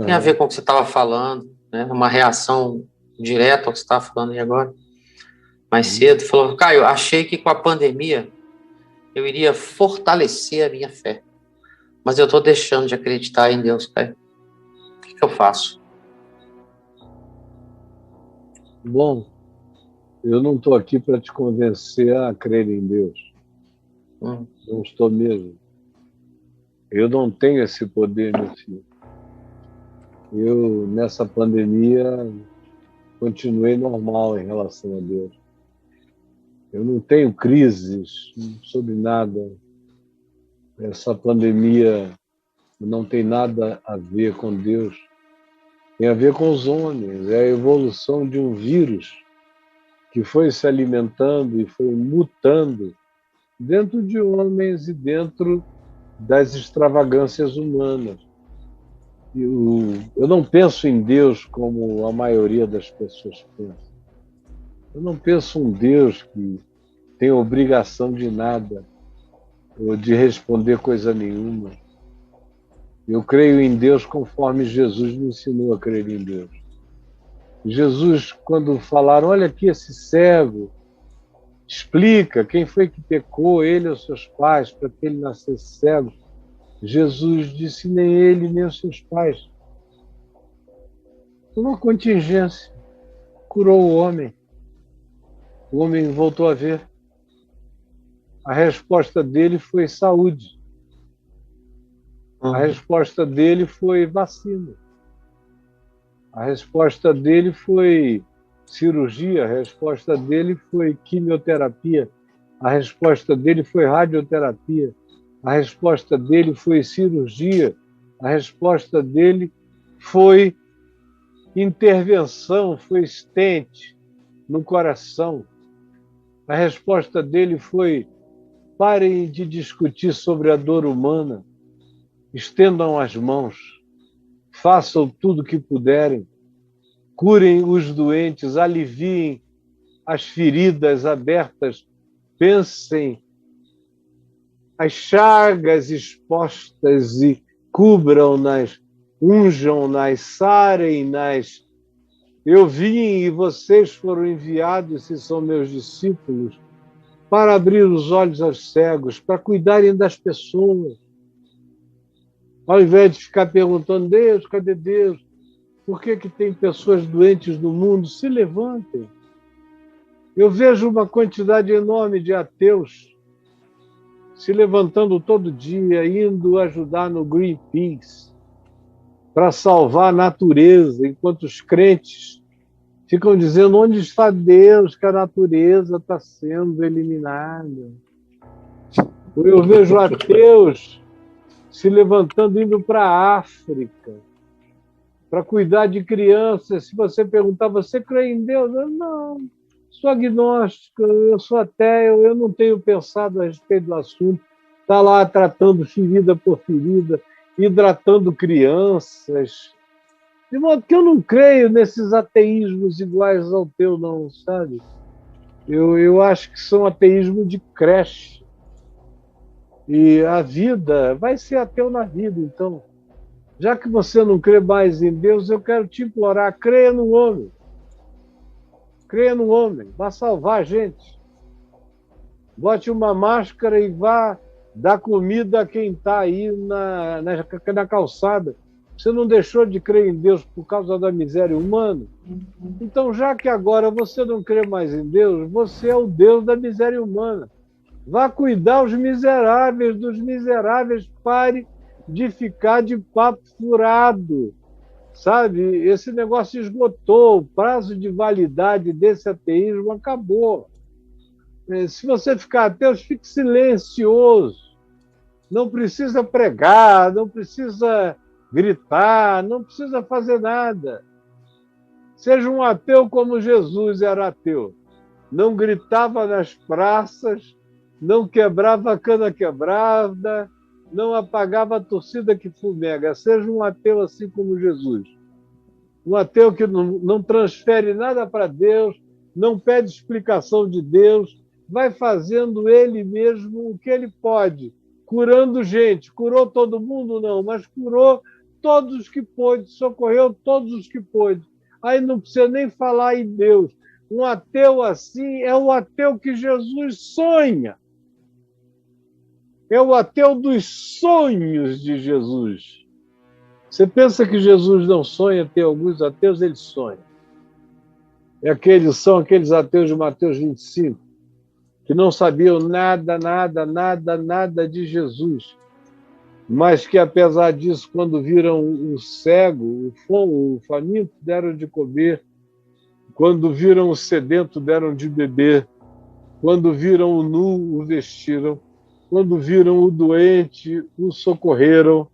Tem a ver com o que você estava falando, né? Uma reação direta ao que você estava falando aí agora. Mais cedo, falou, Caio, achei que com a pandemia eu iria fortalecer a minha fé. Mas eu estou deixando de acreditar em Deus, Caio. O que eu faço? Bom, eu não estou aqui para te convencer a crer em Deus. Não estou mesmo. Eu não tenho esse poder, meu filho. Eu, nessa pandemia, continuei normal em relação a Deus. Eu não tenho crises sobre nada. Essa pandemia não tem nada a ver com Deus. Tem a ver com os homens. É a evolução de um vírus que foi se alimentando e foi mutando dentro de homens e dentro das extravagâncias humanas. Eu não penso em Deus como a maioria das pessoas pensa. Eu não penso um Deus que tem obrigação de nada ou de responder coisa nenhuma. Eu creio em Deus conforme Jesus me ensinou a crer em Deus. Jesus, quando falaram, olha aqui esse cego, explica quem foi que pecou, ele ou seus pais, para que ele nascesse cego. Jesus disse, nem ele, nem os seus pais. Uma contingência. Curou o homem. O homem voltou a ver. A resposta dele foi saúde. A resposta dele foi vacina. A resposta dele foi cirurgia. A resposta dele foi quimioterapia. A resposta dele foi radioterapia. A resposta dele foi cirurgia. A resposta dele foi intervenção, foi stent no coração. A resposta dele foi: parem de discutir sobre a dor humana, estendam as mãos, façam tudo o que puderem, curem os doentes, aliviem as feridas abertas, pensem as chagas expostas e cubram-nas, unjam-nas, sarem-nas. Eu vim e vocês foram enviados, se são meus discípulos, para abrir os olhos aos cegos, para cuidarem das pessoas. Ao invés de ficar perguntando, Deus, cadê Deus? Por que tem pessoas doentes no mundo? Se levantem. Eu vejo uma quantidade enorme de ateus se levantando todo dia, indo ajudar no Greenpeace, para salvar a natureza, enquanto os crentes ficam dizendo onde está Deus, que a natureza está sendo eliminada. Eu vejo ateus se levantando, indo para a África, para cuidar de crianças. Se você perguntar, você crê em Deus? Eu não, sou agnóstico, eu sou ateu, eu não tenho pensado a respeito do assunto. Está lá tratando ferida por ferida, hidratando crianças. De modo que eu não creio nesses ateísmos iguais ao teu, não, sabe? Eu acho que são ateísmo de creche. E a vida vai ser ateu na vida, então. Já que você não crê mais em Deus, eu quero te implorar, creia no homem. Creia no homem, vá salvar a gente. Bote uma máscara e vá dar comida a quem está aí na calçada. Você não deixou de crer em Deus por causa da miséria humana? Então, já que agora você não crê mais em Deus, você é o Deus da miséria humana. Vá cuidar os miseráveis dos miseráveis, pare de ficar de papo furado. Sabe, esse negócio esgotou, o prazo de validade desse ateísmo acabou. Se você ficar ateu, fique silencioso. Não precisa pregar, não precisa gritar, não precisa fazer nada. Seja um ateu como Jesus era ateu. Não gritava nas praças, não quebrava a cana quebrada, não apagava a torcida que fumega. Seja um ateu assim como Jesus. Um ateu que não transfere nada para Deus, não pede explicação de Deus, vai fazendo ele mesmo o que ele pode, curando gente. Curou todo mundo? Não, mas curou todos os que pôde, socorreu todos os que pôde. Aí não precisa nem falar em Deus. Um ateu assim é o ateu que Jesus sonha. É o ateu dos sonhos de Jesus. Você pensa que Jesus não sonha? Tem alguns ateus, ele sonha. São aqueles ateus de Mateus 25, que não sabiam nada de Jesus, mas que, apesar disso, quando viram o cego, o faminto, deram de comer, quando viram o sedento, deram de beber, quando viram o nu, o vestiram, quando viram o doente, o socorreram,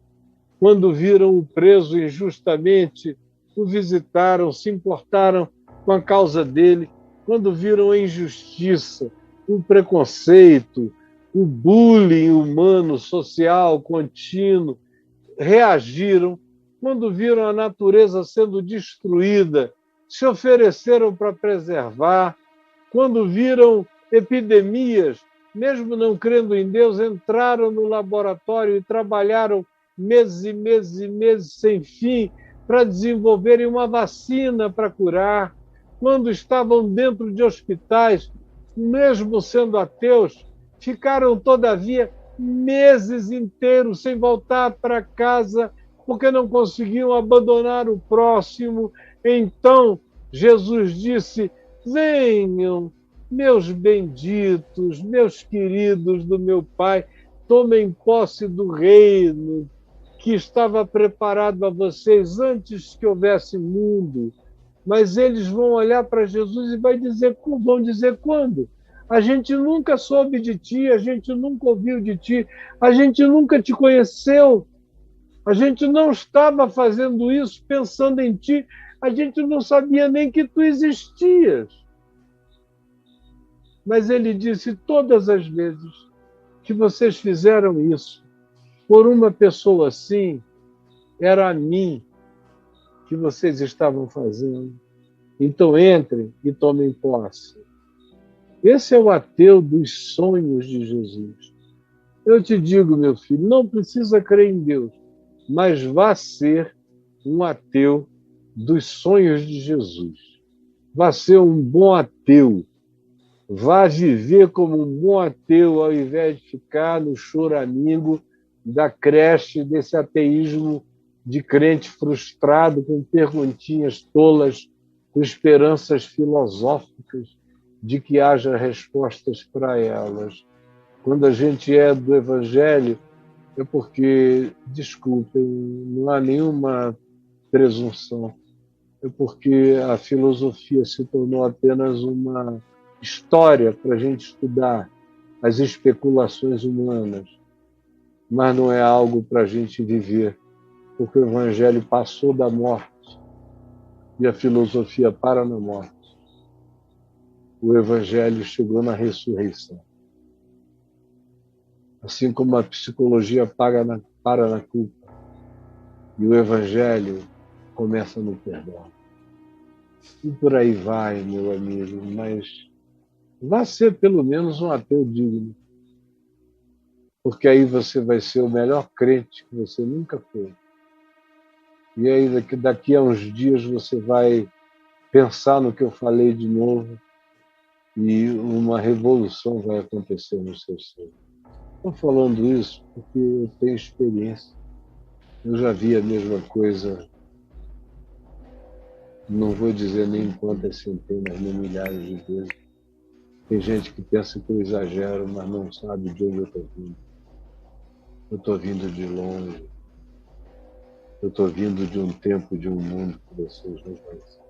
quando viram o preso injustamente, o visitaram, se importaram com a causa dele, quando viram a injustiça, o preconceito, o bullying humano, social, contínuo, reagiram. Quando viram a natureza sendo destruída, se ofereceram para preservar. Quando viram epidemias, mesmo não crendo em Deus, entraram no laboratório e trabalharam meses e meses e meses sem fim para desenvolverem uma vacina para curar. Quando estavam dentro de hospitais, mesmo sendo ateus, ficaram, todavia, meses inteiros sem voltar para casa, porque não conseguiam abandonar o próximo. Então, Jesus disse: venham, meus benditos, meus queridos do meu Pai, tomem posse do reino que estava preparado a vocês antes que houvesse mundo. Mas eles vão olhar para Jesus e vão dizer quando? A gente nunca soube de ti, a gente nunca ouviu de ti, a gente nunca te conheceu, a gente não estava fazendo isso pensando em ti, a gente não sabia nem que tu existias. Mas ele disse: todas as vezes que vocês fizeram isso por uma pessoa assim, era a mim que vocês estavam fazendo. Então entrem e tomem posse. Esse é o ateu dos sonhos de Jesus. Eu te digo, meu filho, não precisa crer em Deus, mas vá ser um ateu dos sonhos de Jesus. Vá ser um bom ateu. Vá viver como um bom ateu, ao invés de ficar no choramingo da creche desse ateísmo de crente frustrado, com perguntinhas tolas, com esperanças filosóficas de que haja respostas para elas. Quando a gente é do Evangelho, é porque, desculpem, não há nenhuma presunção, é porque a filosofia se tornou apenas uma história para a gente estudar as especulações humanas, mas não é algo para a gente viver, porque o Evangelho passou da morte e a filosofia para na morte. O Evangelho chegou na ressurreição. Assim como a psicologia para na culpa e o Evangelho começa no perdão. E por aí vai, meu amigo, mas vá ser pelo menos um ateu digno, porque aí você vai ser o melhor crente que você nunca foi. E aí daqui a uns dias você vai pensar no que eu falei de novo e uma revolução vai acontecer no seu ser. Estou falando isso porque eu tenho experiência. Eu já vi a mesma coisa, não vou dizer nem quantas centenas, nem milhares de vezes. Tem gente que pensa que eu exagero, mas não sabe de onde eu estou vindo. Eu estou vindo de longe. Eu estou vindo de um tempo, de um mundo que vocês não conhecem.